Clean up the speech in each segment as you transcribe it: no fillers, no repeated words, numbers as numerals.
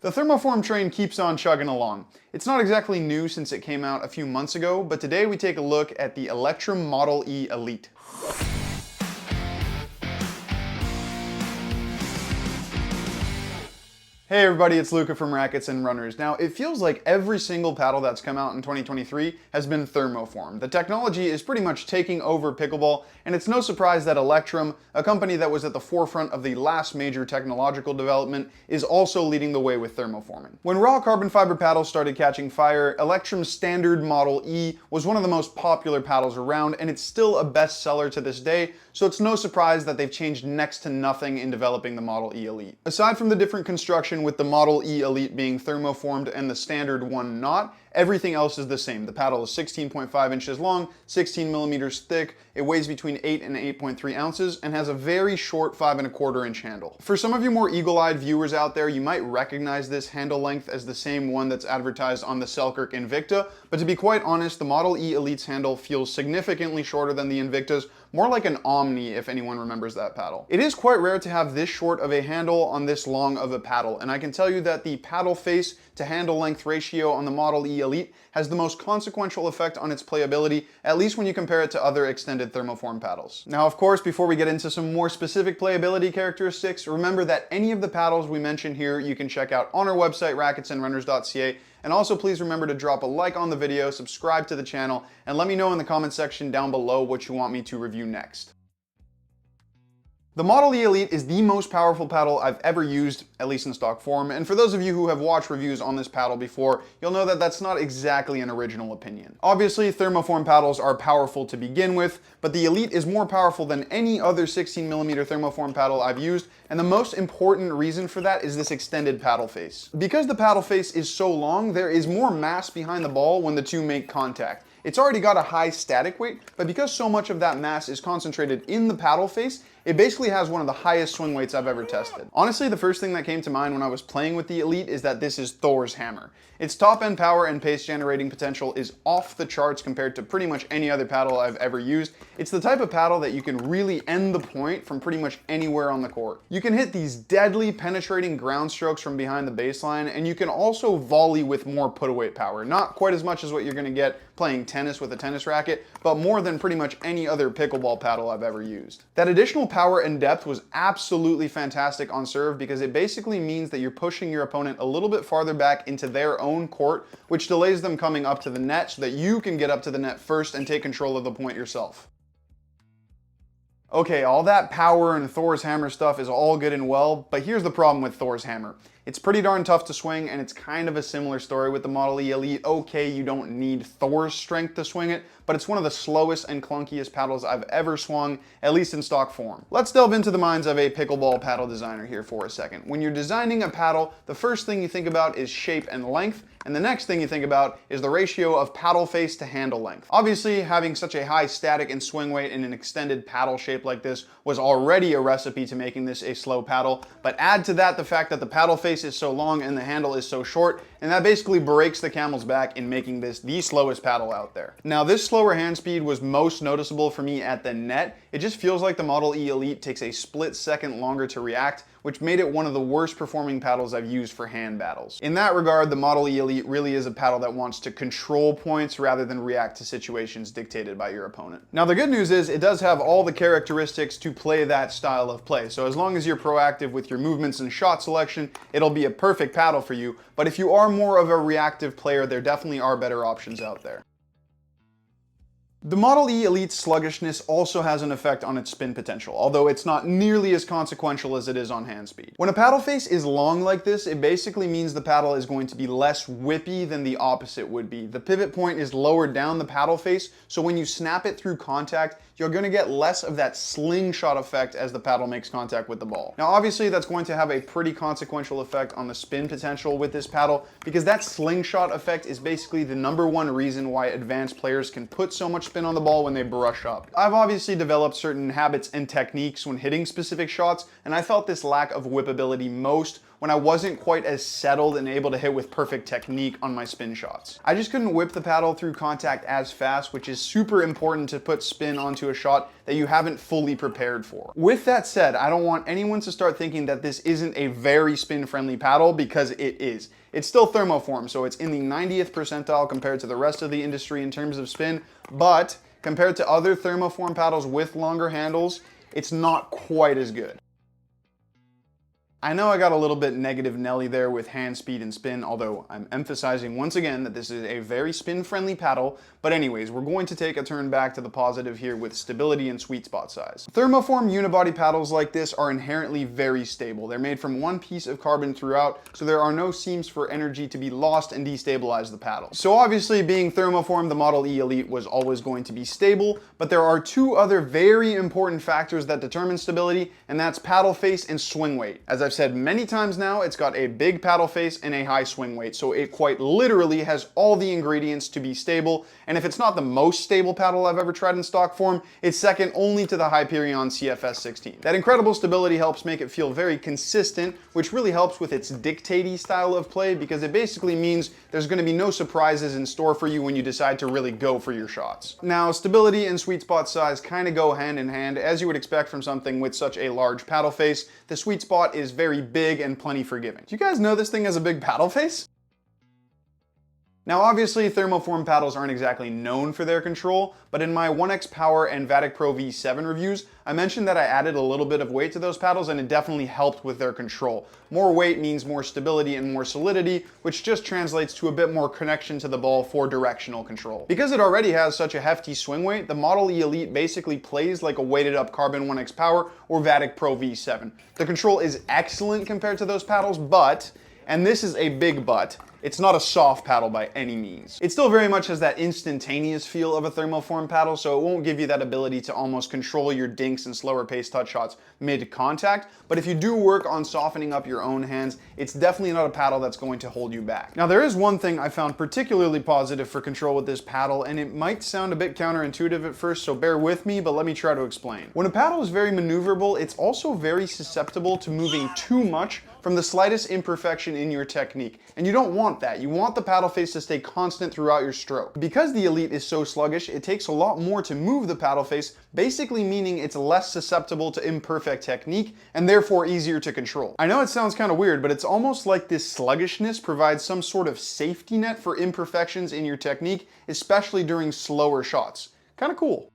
The thermoform train keeps on chugging along. It's not exactly new since it came out a few months ago, but today we take a look at the Electrum Model E Elite. Hey everybody, it's Luca from Rackets and Runners. Now, it feels like every single paddle that's come out in 2023 has been thermoformed. The technology is pretty much taking over pickleball, and it's no surprise that Electrum, a company that was at the forefront of the last major technological development, is also leading the way with thermoforming. When raw carbon fiber paddles started catching fire, Electrum's standard Model E was one of the most popular paddles around, and it's still a bestseller to this day, so it's no surprise that they've changed next to nothing in developing the Model E Elite. Aside from the different construction with the Model E Elite being thermoformed and the standard one not, everything else is the same. The paddle is 16.5 inches long, 16 millimeters thick, it weighs between 8 and 8.3 ounces, and has a very short 5¼ inch handle. For some of you more eagle-eyed viewers out there, you might recognize this handle length as the same one that's advertised on the Selkirk Invicta, but to be quite honest, the Model E Elite's handle feels significantly shorter than the Invicta's, more like an Omni if anyone remembers that paddle. It is quite rare to have this short of a handle on this long of a paddle, and I can tell you that the paddle face to handle length ratio on the Model E Elite has the most consequential effect on its playability, at least when you compare it to other extended thermoform paddles. Now, of course, before we get into some more specific playability characteristics, remember that any of the paddles we mention here you can check out on our website, racketsandrunners.ca, and also please remember to drop a like on the video, subscribe to the channel, and let me know in the comment section down below what you want me to review next. The Model E Elite is the most powerful paddle I've ever used, at least in stock form, and for those of you who have watched reviews on this paddle before, you'll know that that's not exactly an original opinion. Obviously, thermoform paddles are powerful to begin with, but the Elite is more powerful than any other 16mm thermoform paddle I've used, and the most important reason for that is this extended paddle face. Because the paddle face is so long, there is more mass behind the ball when the two make contact. It's already got a high static weight, but because so much of that mass is concentrated in the paddle face, it basically has one of the highest swing weights I've ever tested. Honestly, the first thing that came to mind when I was playing with the Elite is that this is Thor's hammer. Its top end power and pace generating potential is off the charts compared to pretty much any other paddle I've ever used. It's the type of paddle that you can really end the point from pretty much anywhere on the court. You can hit these deadly penetrating ground strokes from behind the baseline, and you can also volley with more put away power. Not quite as much as what you're gonna get playing tennis with a tennis racket, but more than pretty much any other pickleball paddle I've ever used. That additional power and depth was absolutely fantastic on serve because it basically means that you're pushing your opponent a little bit farther back into their own court, which delays them coming up to the net so that you can get up to the net first and take control of the point yourself. Okay, all that power and Thor's hammer stuff is all good and well, but here's the problem with Thor's hammer. It's pretty darn tough to swing, and it's kind of a similar story with the Model E Elite. Okay, you don't need Thor's strength to swing it, but it's one of the slowest and clunkiest paddles I've ever swung, at least in stock form. Let's delve into the minds of a pickleball paddle designer here for a second. When you're designing a paddle, the first thing you think about is shape and length, and the next thing you think about is the ratio of paddle face to handle length. Obviously, having such a high static and swing weight in an extended paddle shape like this was already a recipe to making this a slow paddle, but add to that the fact that the paddle face is so long and the handle is so short, and that basically breaks the camel's back in making this the slowest paddle out there. Now, this slower hand speed was most noticeable for me at the net. It just feels like the Model E Elite takes a split second longer to react, which made it one of the worst performing paddles I've used for hand battles. In that regard, the Model E Elite really is a paddle that wants to control points rather than react to situations dictated by your opponent. Now, the good news is it does have all the characteristics to play that style of play. So as long as you're proactive with your movements and shot selection, it'll be a perfect paddle for you. But if you are more of a reactive player, there definitely are better options out there. The Model E Elite's sluggishness also has an effect on its spin potential, although it's not nearly as consequential as it is on hand speed. When a paddle face is long like this, it basically means the paddle is going to be less whippy than the opposite would be. The pivot point is lower down the paddle face, so when you snap it through contact, you're going to get less of that slingshot effect as the paddle makes contact with the ball. Now, obviously, that's going to have a pretty consequential effect on the spin potential with this paddle, because that slingshot effect is basically the #1 reason why advanced players can put so much spin on the ball when they brush up. I've obviously developed certain habits and techniques when hitting specific shots, and I felt this lack of whippability most when I wasn't quite as settled and able to hit with perfect technique on my spin shots. I just couldn't whip the paddle through contact as fast, which is super important to put spin onto a shot that you haven't fully prepared for. With that said, I don't want anyone to start thinking that this isn't a very spin-friendly paddle, because it is. It's still thermoformed, so it's in the 90th percentile compared to the rest of the industry in terms of spin, but compared to other thermoform paddles with longer handles, it's not quite as good. I know I got a little bit negative Nelly there with hand speed and spin, although I'm emphasizing once again that this is a very spin-friendly paddle. But anyways, we're going to take a turn back to the positive here with stability and sweet spot size. Thermoform unibody paddles like this are inherently very stable. They're made from one piece of carbon throughout, so there are no seams for energy to be lost and destabilize the paddle. So obviously, being thermoform, the Model E Elite was always going to be stable, but there are two other very important factors that determine stability, and that's paddle face and swing weight. As I've said many times now, it's got a big paddle face and a high swing weight, so it quite literally has all the ingredients to be stable. And if it's not the most stable paddle I've ever tried in stock form, it's second only to the Hyperion CFS 16. That incredible stability helps make it feel very consistent, which really helps with its dictatey style of play, because it basically means there's going to be no surprises in store for you when you decide to really go for your shots. Now, stability and sweet spot size kind of go hand in hand, as you would expect from something with such a large paddle face. The sweet spot is very big and plenty forgiving. Do you guys know this thing has a big paddle face? Now obviously, thermoform paddles aren't exactly known for their control, but in my 1X Power and Vatic Pro V7 reviews, I mentioned that I added a little bit of weight to those paddles and it definitely helped with their control. More weight means more stability and more solidity, which just translates to a bit more connection to the ball for directional control. Because it already has such a hefty swing weight, the Model E Elite basically plays like a weighted up carbon 1X Power or Vatic Pro V7. The control is excellent compared to those paddles, but, and this is a big but, it's not a soft paddle by any means. It still very much has that instantaneous feel of a thermoform paddle, so it won't give you that ability to almost control your dinks and slower pace touch shots mid-contact, but if you do work on softening up your own hands, it's definitely not a paddle that's going to hold you back. Now there is one thing I found particularly positive for control with this paddle, and it might sound a bit counterintuitive at first, so bear with me, but let me try to explain. When a paddle is very maneuverable, it's also very susceptible to moving too much from the slightest imperfection in your technique. And you don't want that. You want the paddle face to stay constant throughout your stroke. Because the Elite is so sluggish, it takes a lot more to move the paddle face, basically meaning it's less susceptible to imperfect technique and therefore easier to control. I know it sounds kind of weird, but it's almost like this sluggishness provides some sort of safety net for imperfections in your technique, especially during slower shots. Kind of cool.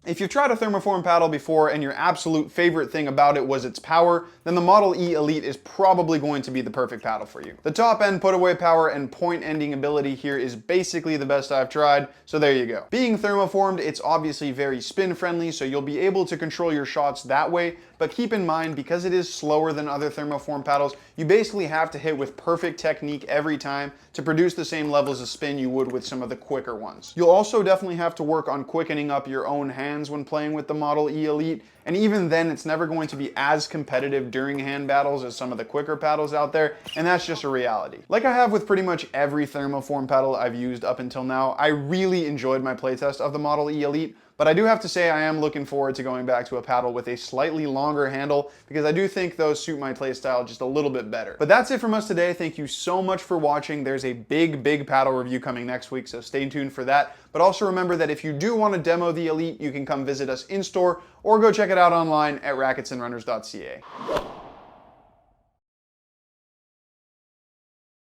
If you've tried a thermoform paddle before and your absolute favorite thing about it was its power, then the Model E Elite is probably going to be the perfect paddle for you. The top end put away power and point ending ability here is basically the best I've tried, so there you go. Being thermoformed, it's obviously very spin friendly, so you'll be able to control your shots that way, but keep in mind, because it is slower than other thermoform paddles, you basically have to hit with perfect technique every time to produce the same levels of spin you would with some of the quicker ones. You'll also definitely have to work on quickening up your own hands when playing with the Model E Elite, and even then it's never going to be as competitive during hand battles as some of the quicker paddles out there, and that's just a reality. Like I have with pretty much every thermoform paddle I've used up until now, I really enjoyed my playtest of the Model E Elite, but I do have to say I am looking forward to going back to a paddle with a slightly longer handle, because I do think those suit my playstyle just a little bit better. But that's it from us today. Thank you so much for watching. There's a big paddle review coming next week, so stay tuned for that. But also remember that if you do want to demo the Elite, you can come visit us in store or go check it out online at racketsandrunners.ca.